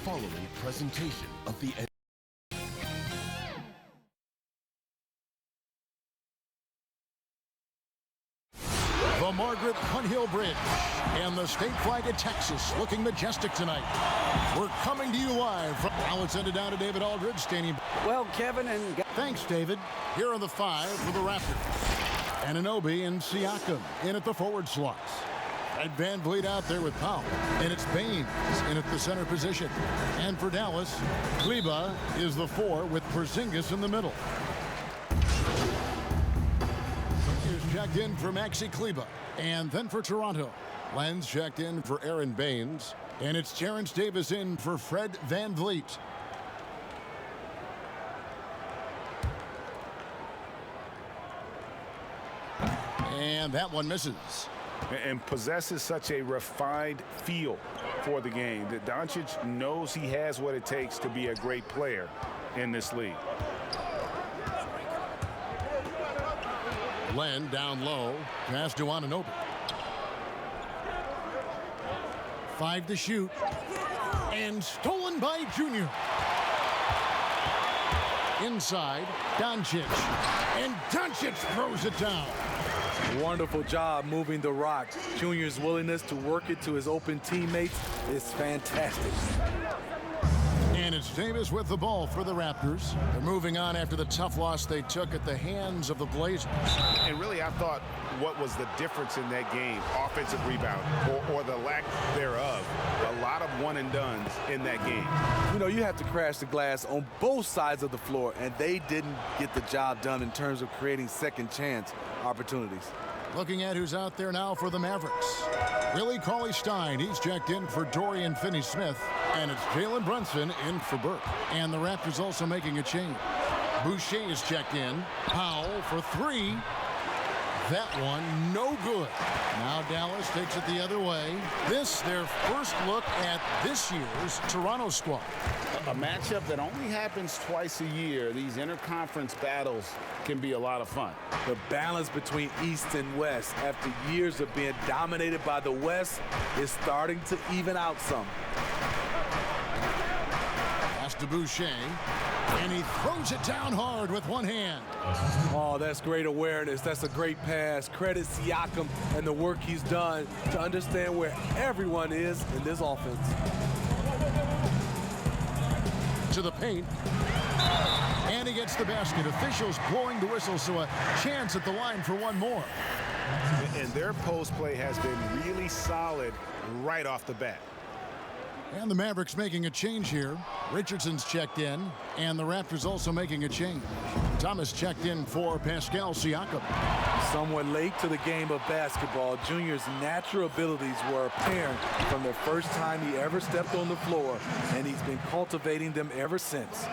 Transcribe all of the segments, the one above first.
following presentation of the Margaret Hunt Hill Bridge and the state flag of Texas looking majestic tonight. We're coming to you live from now it's ended down to David Aldridge Stadium. Well, Kevin and thanks, David. Here are the 5 for the Raptors. Anunoby and Siakam in at the forward slots. And Van Vliet out there with Powell. And it's Baines in at the center position. And for Dallas, Kleber is the 4 with Porzingis in the middle. Here's checked in for Maxi Kleber. And then for Toronto, Lenz checked in for Aaron Baines. And it's Terrence Davis in for Fred Van Vliet. And that one misses. And possesses such a refined feel for the game that Doncic knows he has what it takes to be a great player in this league. Len down low, pass to Anunoby. 5 to shoot, and stolen by Junior. Inside, Doncic, and Doncic throws it down. Wonderful job moving the rock. Junior's willingness to work it to his open teammates is fantastic. And it's Davis with the ball for the Raptors. They're moving on after the tough loss they took at the hands of the Blazers. And really, I thought what was the difference in that game, offensive rebound or the lack thereof, a lot of one-and-dones in that game. You know, you have to crash the glass on both sides of the floor, and they didn't get the job done in terms of creating second chance opportunities. Looking at who's out there now for the Mavericks. Willie Cauley-Stein, he's checked in for Dorian Finney-Smith. And it's Jalen Brunson in for Burke. And the Raptors also making a change. Boucher is checked in. Powell for 3. That one, no good. Now Dallas takes it the other way. This, their first look at this year's Toronto squad. A matchup that only happens twice a year. These interconference battles can be a lot of fun. The balance between East and West after years of being dominated by the West is starting to even out some. Pass to Boucher, and he throws it down hard with one hand. Oh, that's great awareness. That's a great pass. Credit Siakam and the work he's done to understand where everyone is in this offense. To the paint, and he gets the basket. Officials blowing the whistle, so a chance at the line for one more. And their post play has been really solid right off the bat. And the Mavericks making a change here. Richardson's checked in, and the Raptors also making a change. Thomas checked in for Pascal Siakam. Somewhat late to the game of basketball, Junior's natural abilities were apparent from the first time he ever stepped on the floor, and he's been cultivating them ever since.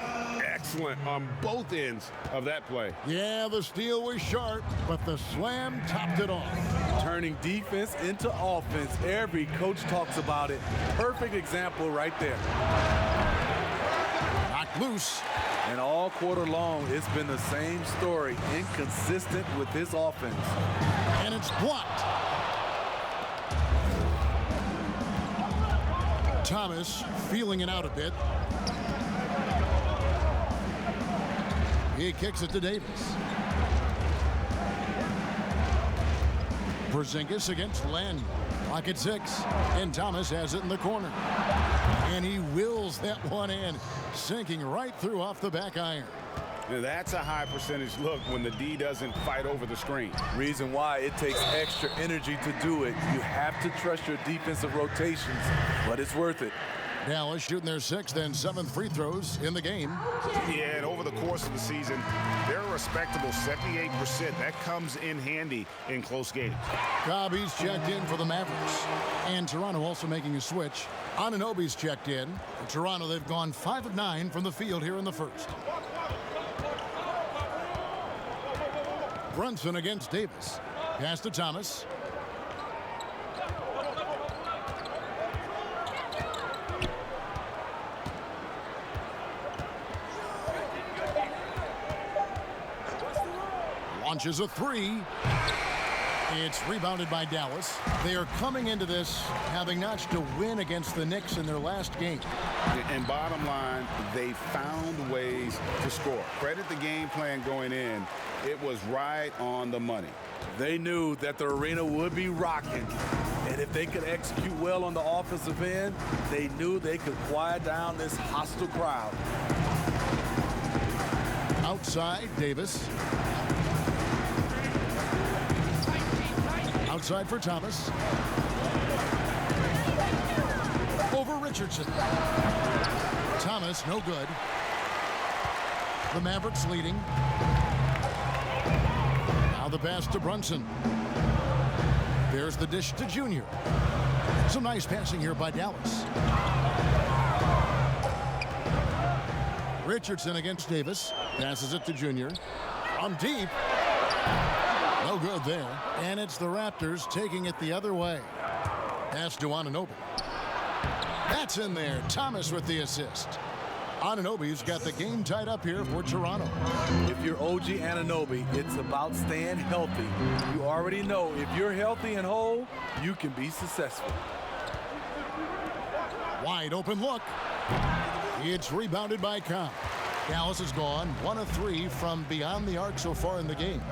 Excellent on both ends of that play. Yeah, the steal was sharp, but the slam topped it off. Turning defense into offense. Every coach talks about it. Perfect example right there. Knocked loose. And all quarter long, it's been the same story. Inconsistent with his offense. And it's blocked. Thomas feeling it out a bit. He kicks it to Davis. Porzingis against Len. Clock at 6. And Thomas has it in the corner. And he wills that one in, sinking right through off the back iron. Now that's a high percentage look when the D doesn't fight over the screen. Reason why it takes extra energy to do it. You have to trust your defensive rotations, but it's worth it. Dallas shooting their 6th and 7th free throws in the game. Yeah, and over the course of the season, they're a respectable 78%. That comes in handy in close games. Cobb's checked in for the Mavericks. And Toronto also making a switch. Anunoby's checked in. For Toronto, they've gone 5 of 9 from the field here in the first. Brunson against Davis. Pass to Thomas. Launches a 3. It's rebounded by Dallas. They are coming into this having notched a win against the Knicks in their last game. And bottom line, they found ways to score. Credit the game plan going in. It was right on the money. They knew that the arena would be rocking. And if they could execute well on the offensive end, they knew they could quiet down this hostile crowd. Outside, Davis. Outside for Thomas. Over Richardson. Thomas, no good. The Mavericks leading. Now the pass to Brunson. There's the dish to Junior. Some nice passing here by Dallas. Richardson against Davis. Passes it to Junior. On deep. No good there. And it's the Raptors taking it the other way. Pass to Anunoby. That's in there. Thomas with the assist. Anunoby's got the game tied up here for Toronto. If you're OG Anunoby, it's about staying healthy. You already know if you're healthy and whole, you can be successful. Wide open look. It's rebounded by Cobb. Dallas is gone 1 of 3 from beyond the arc so far in the game.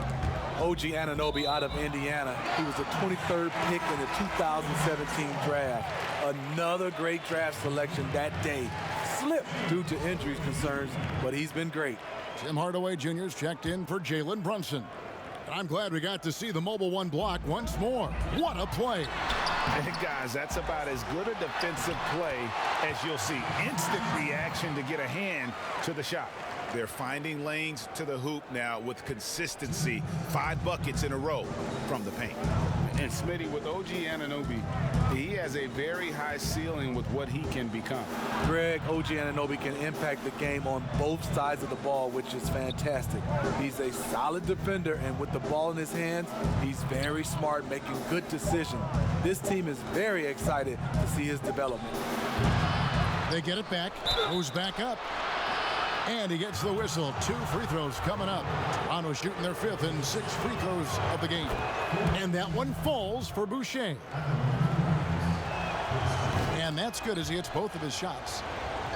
OG Anunoby out of Indiana. He was the 23rd pick in the 2017 draft. Another great draft selection that day. Slipped due to injuries concerns, but he's been great. Tim Hardaway Jr.'s checked in for Jalen Brunson. I'm glad we got to see the Mobile One block once more. What a play. Hey guys, that's about as good a defensive play as you'll see. Instant reaction to get a hand to the shot. They're finding lanes to the hoop now with consistency. 5 buckets in a row from the paint. And Smitty, with OG Anunoby, he has a very high ceiling with what he can become. Greg, OG Anunoby can impact the game on both sides of the ball, which is fantastic. He's a solid defender, and with the ball in his hands, he's very smart, making good decisions. This team is very excited to see his development. They get it back, goes back up. And he gets the whistle. 2 free throws coming up. Toronto shooting their 5th and 6th free throws of the game. And that one falls for Boucher. And that's good as he hits both of his shots.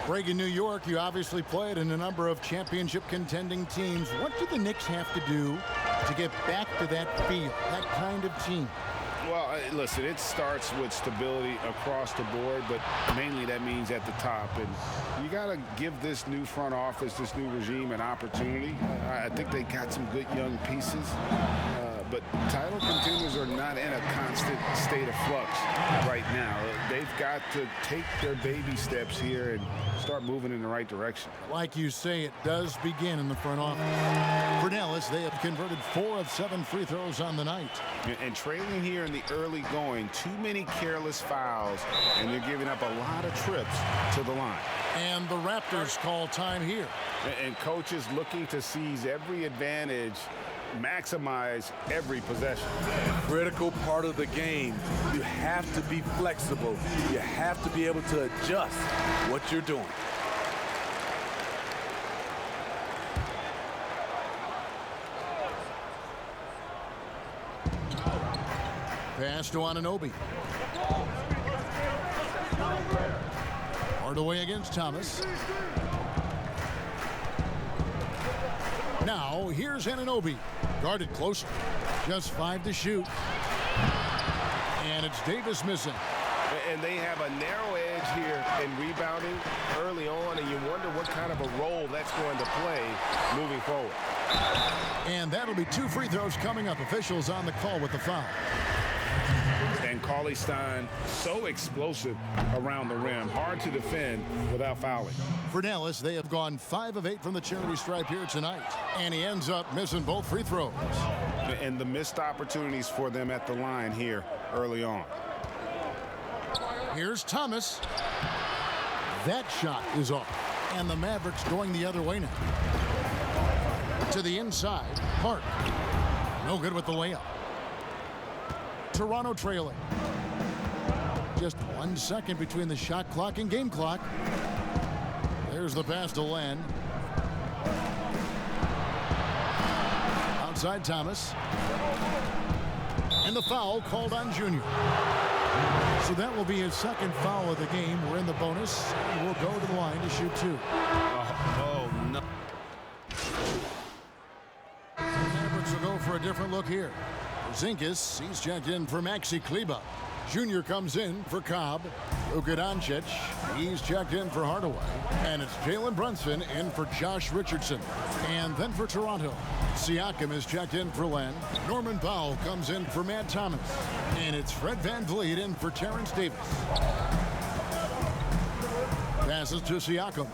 Greg, in New York, you obviously played in a number of championship contending teams. What do the Knicks have to do to get back to that feel, that kind of team? Well, listen, it starts with stability across the board, but mainly that means at the top. And you got to give this new front office, this new regime, an opportunity. I think they got some good young pieces. But title contenders are not in a constant state of flux right now. They've got to take their baby steps here and start moving in the right direction. Like you say, it does begin in the front office. For Dallas, they have converted 4 of 7 free throws on the night. And trailing here in the early going, too many careless fouls, and they're giving up a lot of trips to the line. And the Raptors call time here. And coaches looking to seize every advantage, maximize every possession. Critical part of the game. You have to be flexible. You have to be able to adjust what you're doing. Pass to Anunoby. Hardaway against Thomas. Now, here's Anunoby. Guarded closely. Just 5 to shoot. And it's Davis missing. And they have a narrow edge here in rebounding early on, and you wonder what kind of a role that's going to play moving forward. And that'll be 2 free throws coming up. Officials on the call with the foul. And Cauley-Stein, so explosive around the rim. Hard to defend without fouling. For Dallas, they have gone 5 of 8 from the charity stripe here tonight. And he ends up missing both free throws. And the missed opportunities for them at the line here early on. Here's Thomas. That shot is off. And the Mavericks going the other way now. To the inside, Hart. No good with the layup. Toronto trailing. Just 1 second between the shot clock and game clock. There's the pass to Len. Outside Thomas. And the foul called on Junior. So that will be his second foul of the game. We're in the bonus. We'll go to the line to shoot 2. Oh, no. The Mavericks will go for a different look here. Porzingis, he's checked in for Maxi Kleber. Junior comes in for Cobb. Luka Doncic, he's checked in for Hardaway. And it's Jalen Brunson in for Josh Richardson. And then for Toronto, Siakam is checked in for Len. Norman Powell comes in for Matt Thomas. And it's Fred VanVleet in for Terrence Davis. Passes to Siakam.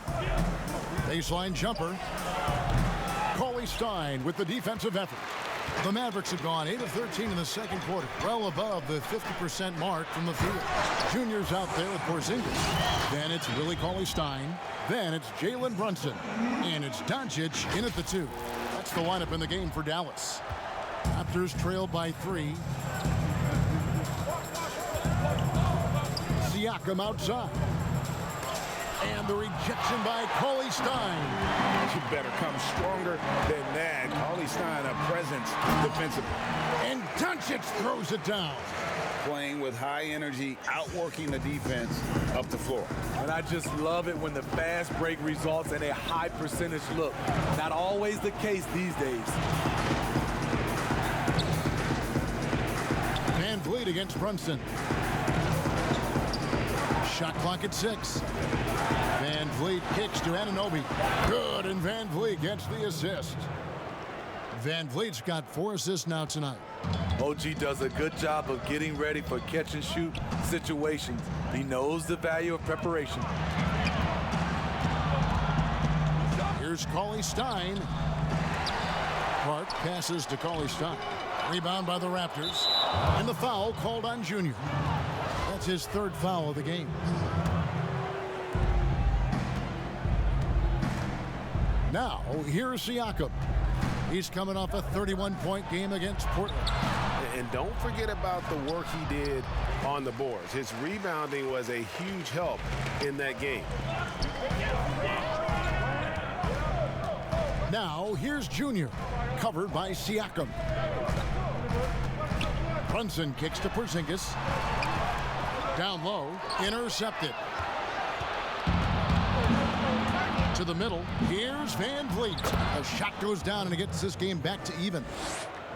Baseline jumper. Cauley Stein with the defensive effort. The Mavericks have gone 8 of 13 in the second quarter, well above the 50% mark from the field. Junior's out there with Porzingis. Then it's Willie Cauley-Stein. Then it's Jalen Brunson. And it's Doncic in at the 2. That's the lineup in the game for Dallas. Raptors trailed by 3. Siakam outside. And the rejection by Cauley-Stein. You better come stronger than that. Cauley-Stein, a presence defensively. And Doncic throws it down. Playing with high energy, outworking the defense up the floor. And I just love it when the fast break results in a high percentage look. Not always the case these days. VanVleet against Brunson. Shot clock at 6. VanVleet kicks to Anunoby. Good, and VanVleet gets the assist. VanVleet's got 4 assists now tonight. OG does a good job of getting ready for catch-and-shoot situations. He knows the value of preparation. Here's Cauley-Stein. Clark passes to Cauley-Stein. Rebound by the Raptors. And the foul called on Junior. That's his 3rd foul of the game. Now, here's Siakam. He's coming off a 31-point game against Portland. And don't forget about the work he did on the boards. His rebounding was a huge help in that game. Now, here's Junior, covered by Siakam. Brunson kicks to Porzingis. Down low, intercepted. To the middle, here's VanVleet. A shot goes down and it gets this game back to even.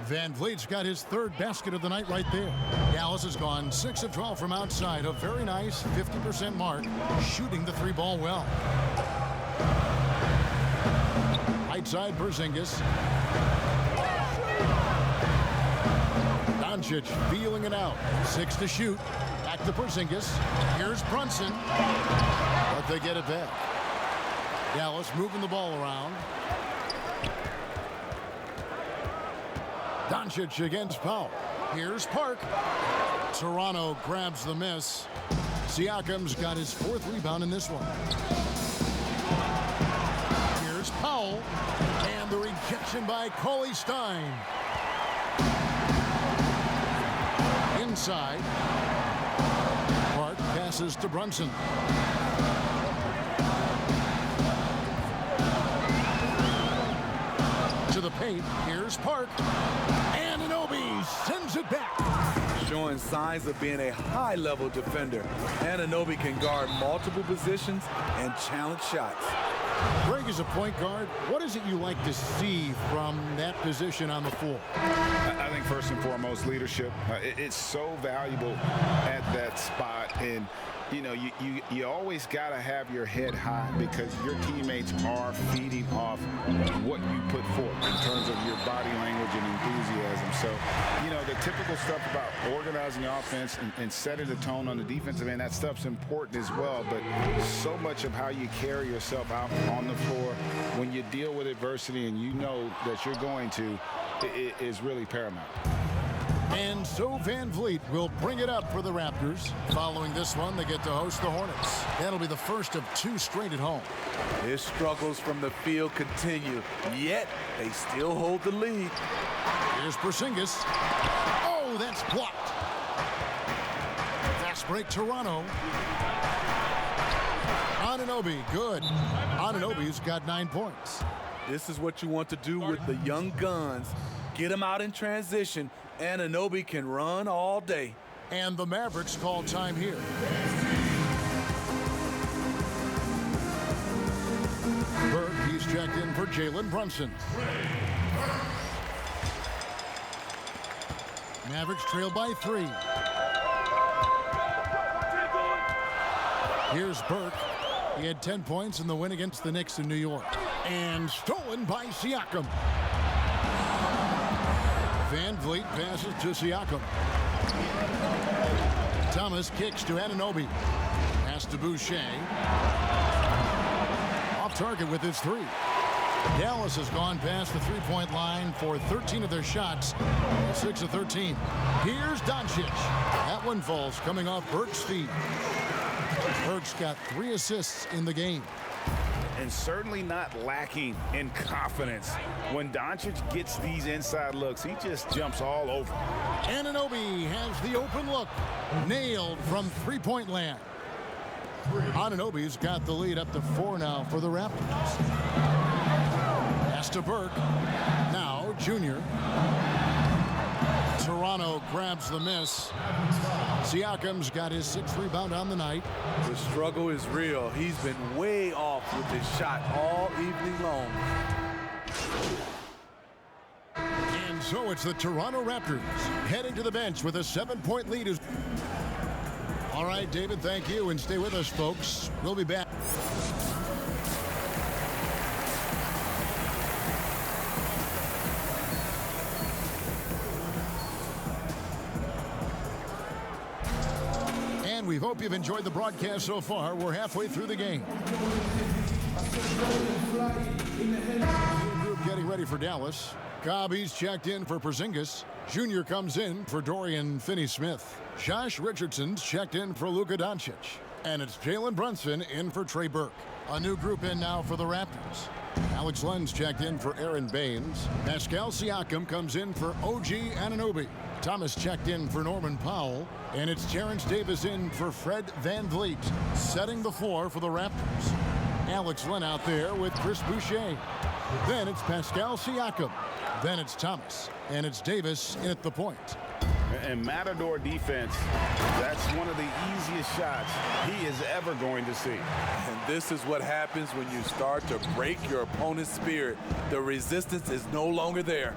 VanVleet's got his 3rd basket of the night right there. Dallas has gone 6 of 12 from outside, a very nice 50% mark, shooting the 3-ball well. Right side, Porzingis. Doncic feeling it out. 6 to shoot. Back to Porzingis. Here's Brunson. But they get it back. Dallas moving the ball around. Doncic against Powell. Here's Park. Toronto grabs the miss. Siakam's got his 4th rebound in this one. Here's Powell. And the rejection by Cauley-Stein. Inside. Park passes to Brunson. To the paint, here's Park. And Anunoby sends it back. Showing signs of being a high-level defender. Anunoby can guard multiple positions and challenge shots. Greg is a point guard. What is it you like to see from that position on the floor? I think first and foremost, leadership. It's so valuable at that spot. And you know, you always got to have your head high because your teammates are feeding off what you put forth in terms of your body language and enthusiasm. So, you know, the typical stuff about organizing the offense and setting the tone on the defensive end, that stuff's important as well. But so much of how you carry yourself out on the floor when you deal with adversity and you know that you're going to, it is really paramount. And so VanVleet will bring it up for the Raptors. Following this one, they get to host the Hornets. That'll be the first of 2 straight at home. His struggles from the field continue, yet they still hold the lead. Here's Porzingis. Oh, that's blocked. Fast break, Toronto. Anunoby, good. Anunoby's got 9 points. This is what you want to do with the young guns. Get them out in transition Anunoby can run all day. And the Mavericks call time here. Burke, he's checked in for Jalen Brunson. Mavericks trail by 3. Here's Burke. He had 10 points in the win against the Knicks in New York. And stolen by Siakam. Van Vliet passes to Siakam. Thomas kicks to Anunoby. Pass to Boucher. Off target with his 3. Dallas has gone past the three-point line for 13 of their shots. 6 of 13. Here's Doncic. That one falls coming off Burke's feet. Burke's got 3 assists in the game. And certainly not lacking in confidence. When Doncic gets these inside looks, he just jumps all over. Anunoby has the open look. Nailed from three-point land. Anunoby's got the lead up to 4 now for the Raptors. Pass to Burke. Now, Junior. Toronto grabs the miss. Siakam's got his 6th rebound on the night. The struggle is real. He's been way off with his shot all evening long. And so it's the Toronto Raptors heading to the bench with a 7-point lead. All right, David, thank you, and stay with us, folks. We'll be back. We hope you've enjoyed the broadcast so far. We're halfway through the game. Group getting ready for Dallas. Cobb's checked in for Porzingis. Junior comes in for Dorian Finney-Smith. Josh Richardson's checked in for Luka Doncic. And it's Jalen Brunson in for Trey Burke. A new group in now for the Raptors. Alex Len's checked in for Aaron Baines. Pascal Siakam comes in for OG Anunoby. Thomas checked in for Norman Powell. And it's Terrence Davis in for Fred Van Vliet, setting the floor for the Raptors. Alex Len out there with Chris Boucher. Then it's Pascal Siakam. Then it's Thomas. And it's Davis in at the point. And Matador defense, that's one of the easiest shots he is ever going to see. And this is what happens when you start to break your opponent's spirit. The resistance is no longer there.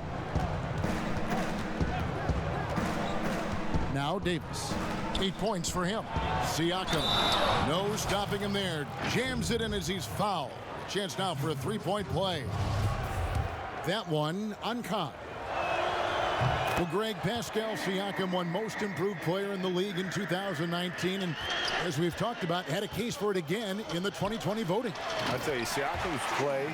Now Davis. 8 points for him. Siakam. No stopping him there. Jams it in as he's fouled. Chance now for a three-point play. That one uncaught. Well, Greg, Pascal Siakam won Most Improved Player in the league in 2019, and as we've talked about, had a case for it again in the 2020 voting. I tell you, Siakam's play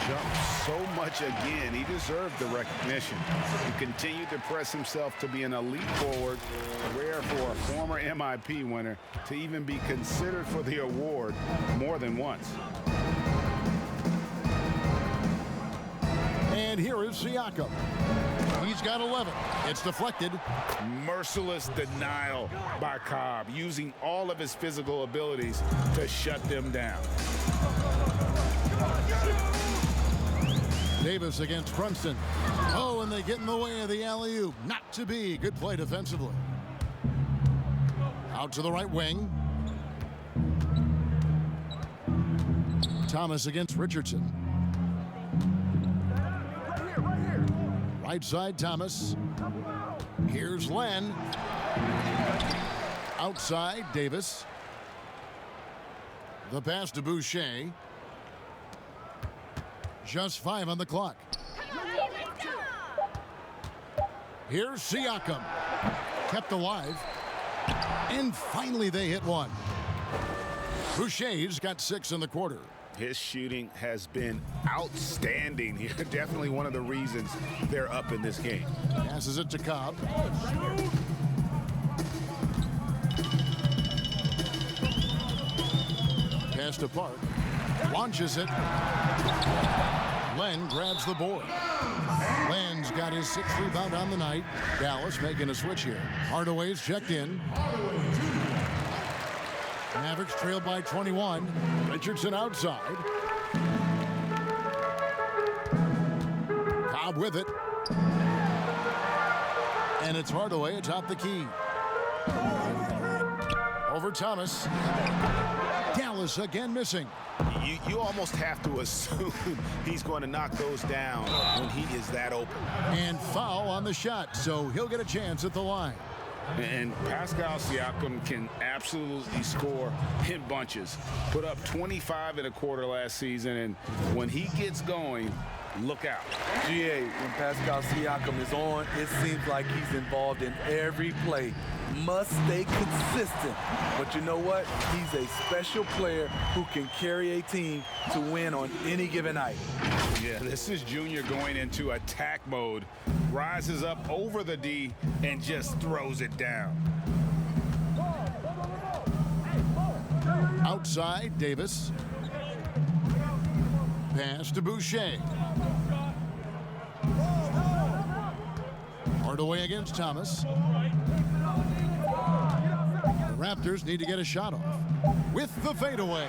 jumped so much again. He deserved the recognition. He continued to press himself to be an elite forward, rare for a former MIP winner to even be considered for the award more than once. And here is Siakam. He's got 11. It's deflected. Merciless denial by Cobb, using all of his physical abilities to shut them down. Davis against Brunson. Oh, and they get in the way of the alley-oop. Not to be. Good play defensively. Out to the right wing. Thomas against Richardson. Right side, Thomas. Here's Len. Outside, Davis. The pass to Boucher. Just 5 on the clock. Here's Siakam. Kept alive. And finally they hit one. Boucher's got 6 in the quarter. His shooting has been outstanding here. Definitely one of the reasons they're up in this game. Passes it to Cobb. Pass to Park. Launches it. Len grabs the board. Len's got his 6th rebound on the night. Dallas making a switch here. Hardaway's checked in. Mavericks trailed by 21. Richardson outside. Cobb with it. And it's Hardaway atop the key. Over Thomas. Dallas again missing. You almost have to assume he's going to knock those down when he is that open. And foul on the shot, so he'll get a chance at the line. And Pascal Siakam can absolutely score in bunches. Put up 25 in a quarter last season, and when he gets going, look out. GA, when Pascal Siakam is on, it seems like he's involved in every play. Must stay consistent. But you know what? He's a special player who can carry a team to win on any given night. Yeah, this is Junior going into attack mode. Rises up over the D and just throws it down. Outside, Davis. Pass to Boucher. Hardaway against Thomas. The Raptors need to get a shot off with the fadeaway.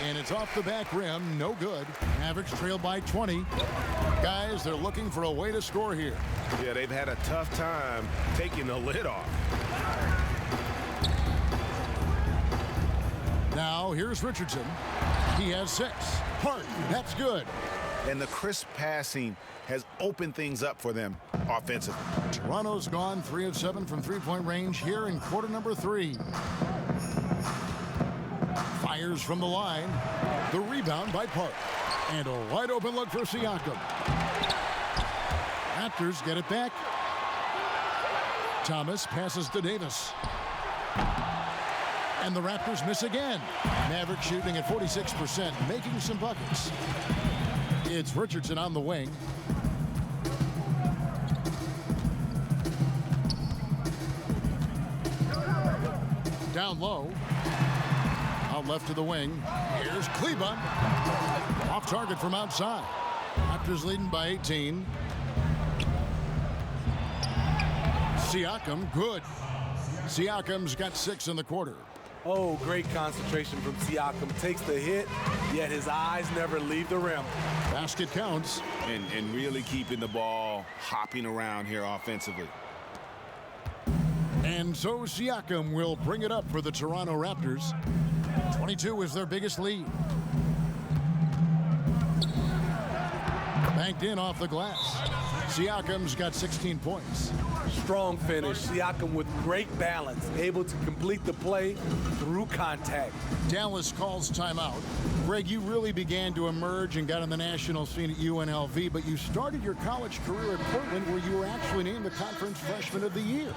And it's off the back rim, no good. Mavericks trail by 20. Guys, they're looking for a way to score here. Yeah, they've had a tough time taking the lid off. Now, here's Richardson. He has 6. Hart, that's good. And the crisp passing has opened things up for them offensively. Toronto's gone 3 of 7 from three-point range here in quarter number 3. Fires from the line. The rebound by Park. And a wide open look for Siakam. Raptors get it back. Thomas passes to Davis. And the Raptors miss again. Mavericks shooting at 46%, making some buckets. It's Richardson on the wing. Down low. Out left to the wing. Here's Kleber. Off target from outside. Raptors leading by 18. Siakam, good. Siakam's got 6 in the quarter. Oh, great concentration from Siakam. Takes the hit, yet his eyes never leave the rim. Basket counts. And really keeping the ball hopping around here offensively. And so Siakam will bring it up for the Toronto Raptors. 22 is their biggest lead. Banked in off the glass. Siakam's got 16 points. Strong finish. Siakam with great balance, able to complete the play through contact. Dallas calls timeout. Greg, you really began to emerge and got on the national scene at UNLV, but you started your college career at Portland, where you were actually named the Conference Freshman of the Year.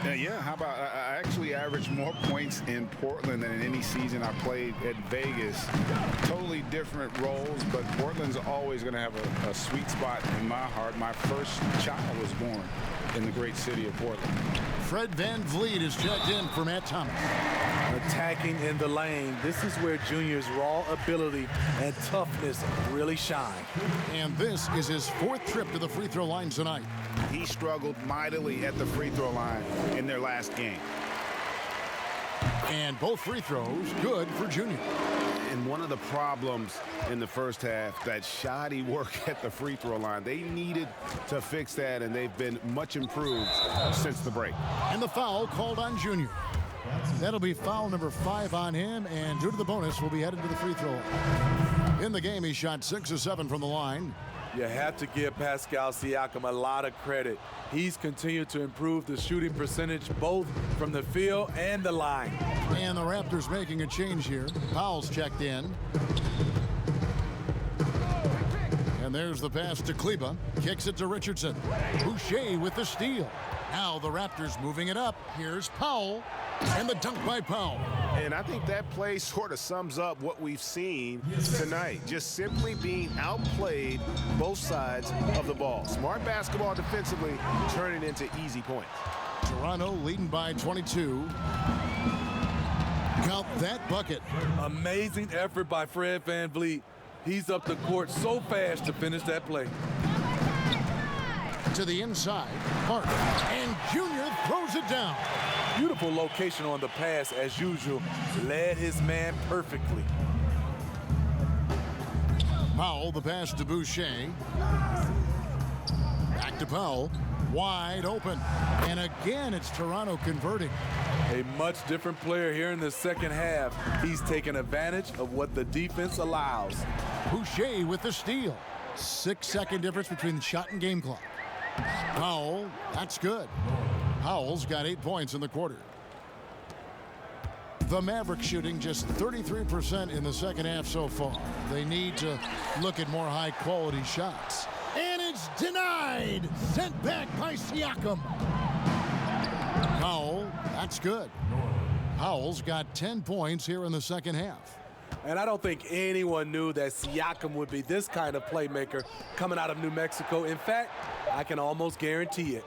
Yeah, how about I actually averaged more points in Portland than in any season I played at Vegas. Totally different roles, but Portland's always going to have a sweet spot in my heart. My first child was born in the great city of Portland. Fred VanVleet is checked in for Matt Thomas. Attacking in the lane. This is where Junior's raw ability and toughness really shine. And this is his 4th trip to the free throw line tonight. He struggled mightily at the free throw line in their last game. And both free throws good for Junior. And one of the problems in the first half, that shoddy work at the free throw line. They needed to fix that, and they've been much improved since the break. And the foul called on Junior. That'll be foul number 5 on him, and due to the bonus, will be headed to the free throw line. In the game, he shot 6 of 7 from the line. You have to give Pascal Siakam a lot of credit. He's continued to improve the shooting percentage both from the field and the line. And the Raptors making a change here. Powell's checked in. And there's the pass to Kleber. Kicks it to Richardson. Boucher with the steal. Now the Raptors moving it up. Here's Powell. And the dunk by Powell. And I think that play sort of sums up what we've seen tonight. Just simply being outplayed both sides of the ball. Smart basketball defensively, turning into easy points. Toronto leading by 22. Count that bucket. Amazing effort by Fred VanVleet. He's up the court so fast to finish that play. To the inside, Hart. And Junior throws it down. Beautiful location on the pass as usual. Led his man perfectly. Powell, the pass to Boucher. Back to Powell. Wide open. And again, it's Toronto converting. A much different player here in the second half. He's taking advantage of what the defense allows. Boucher with the steal. 6-second difference between the shot and game clock. Powell, that's good. Powell's got 8 points in the quarter. The Mavericks shooting just 33% in the second half so far. They need to look at more high-quality shots. And it's denied! Sent back by Siakam. Powell, that's good. Powell's got 10 points here in the second half. And I don't think anyone knew that Siakam would be this kind of playmaker coming out of New Mexico. In fact, I can almost guarantee it.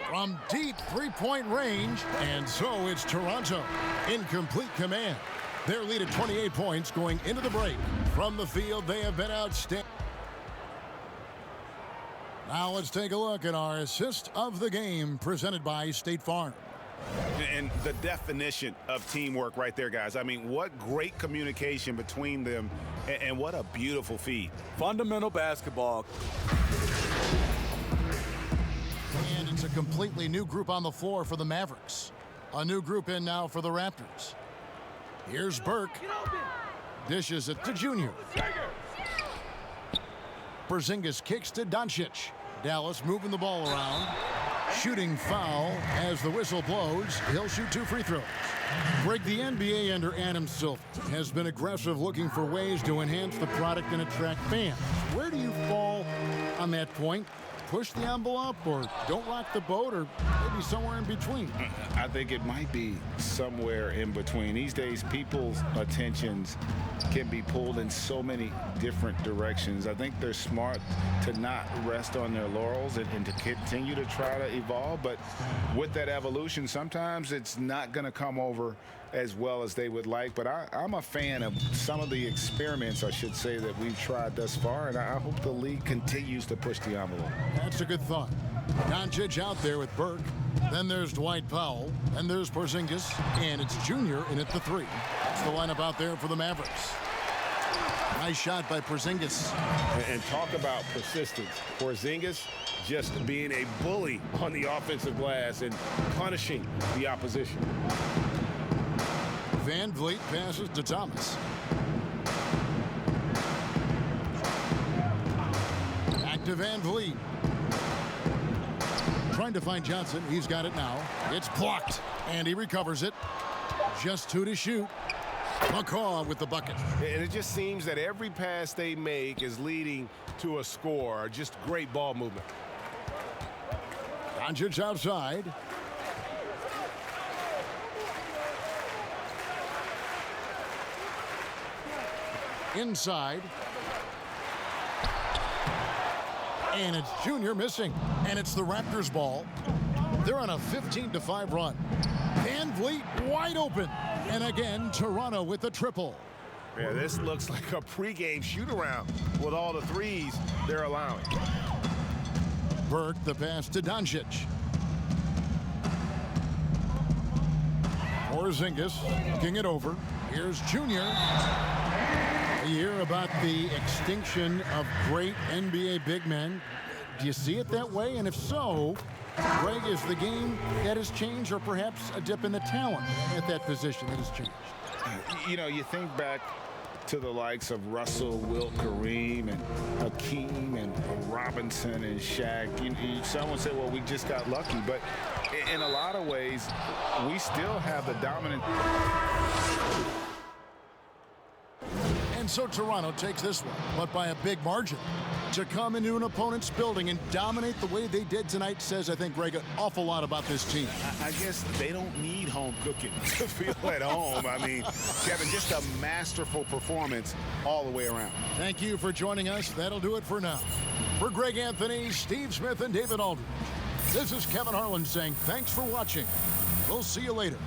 From deep three-point range, and so it's Toronto in complete command. Their lead at 28 points going into the break. From the field, they have been outstanding. Now let's take a look at our assist of the game presented by State Farm. And the definition of teamwork right there, guys. I mean, what great communication between them, and what a beautiful feed. Fundamental basketball. And it's a completely new group on the floor for the Mavericks. A new group in now for the Raptors. Here's Burke. Dishes it to Junior. Porzingis kicks to Doncic. Dallas moving the ball around. Shooting foul as the whistle blows. He'll shoot 2 free throws. Greg, the NBA under Adam Silver has been aggressive, looking for ways to enhance the product and attract fans. Where do you fall on that point? Push the envelope, or don't rock the boat, or maybe somewhere in between? I think it might be somewhere in between. These days, people's attentions can be pulled in so many different directions. I think they're smart to not rest on their laurels and to continue to try to evolve. But with that evolution, sometimes it's not going to come over as well as they would like. But I'm a fan of some of the experiments, I should say, that we've tried thus far, and I hope the league continues to push the envelope. That's a good thought. Doncic out there with Burke. Then there's Dwight Powell. Then there's Porzingis. And it's Junior in at the 3. That's the lineup out there for the Mavericks. Nice shot by Porzingis. And talk about persistence. Porzingis just being a bully on the offensive glass and punishing the opposition. Van Vliet passes to Thomas. Back to Van Vliet. Trying to find Johnson. He's got it now. It's blocked, and he recovers it. Just 2 to shoot. McCaw with the bucket. And it just seems that every pass they make is leading to a score. Just great ball movement. Doncic outside. Inside. And it's Junior missing. And it's the Raptors ball. They're on a 15-5 run. Van Vliet wide open. And again, Toronto with the triple. Yeah, this looks like a pregame shoot-around with all the threes they're allowing. Burke, the pass to Doncic. Porzingis looking it over. Here's Junior. You hear about the extinction of great NBA big men. Do you see it that way? And if so, Greg, is the game that has changed, or perhaps a dip in the talent at that position that has changed? You know, you think back to the likes of Russell, Wilt, Kareem, and Hakeem, and Robinson, and Shaq. Someone said, well, we just got lucky. But in a lot of ways, we still have the dominant. And so Toronto takes this one, but by a big margin. To come into an opponent's building and dominate the way they did tonight says, I think, Greg, an awful lot about this team. I guess they don't need home cooking to feel at home. I mean, Kevin, just a masterful performance all the way around. Thank you for joining us. That'll do it for now. For Greg Anthony, Steve Smith, and David Aldridge, this is Kevin Harlan saying thanks for watching. We'll see you later.